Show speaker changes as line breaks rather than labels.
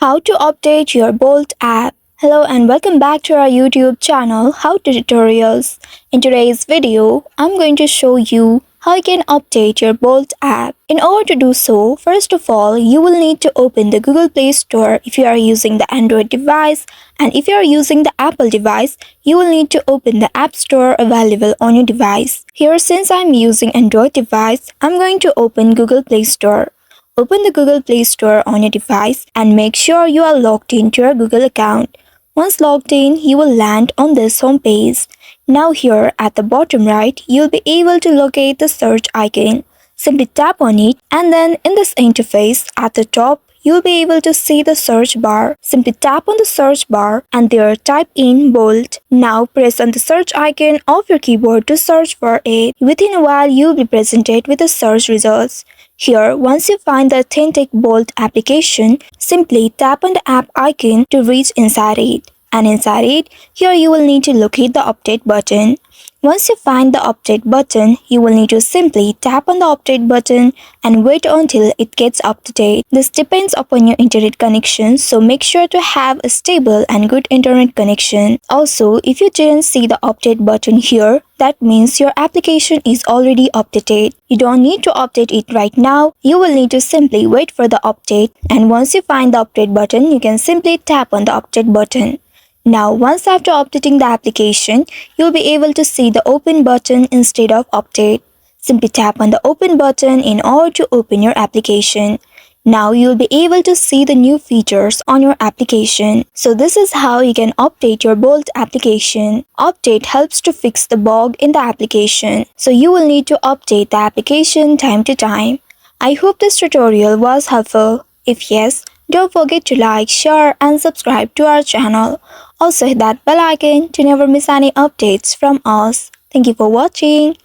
How to update your Bolt app. Hello and welcome back to our YouTube channel How to Tutorials. In today's video, I'm going to show you how you can update your Bolt app. In order to do so, first of all, you will need to open the Google Play Store if you are using the Android device, and if you are using the Apple device, you will need to open the App Store available on your device. Here, since I'm using Android device, I'm going to open Google Play Store. Open the Google Play Store on your device and make sure you are logged into your Google account. Once logged in, you will land on this home page. Now here at the bottom right, you'll be able to locate the search icon. Simply tap on it, and then in this interface at the top, you'll be able to see the search bar. Simply tap on the search bar and there type in Bolt. Now press on the search icon of your keyboard to search for it. Within a while, you'll be presented with the search results. Here, once you find the authentic Bolt application, simply tap on the app icon to reach inside it. And inside it, here you will need to locate the update button. Once you find the update button, you will need to simply tap on the update button and wait until it gets up to date. This depends upon your internet connection, so make sure to have a stable and good internet connection. Also, if you didn't see the update button here, that means your application is already updated. You don't need to update it right now. You will need to simply wait for the update, and once you find the update button, you can simply tap on the update button. Now, once after updating the application, you'll be able to see the open button instead of update. Simply tap on the open button in order to open your application. Now you'll be able to see the new features on your application. So this is how you can update your Bolt application. Update helps to fix the bug in the application. So you will need to update the application time to time. I hope this tutorial was helpful. If yes, don't forget to like, share and subscribe to our channel. Also hit that bell icon to never miss any updates from us. Thank you for watching.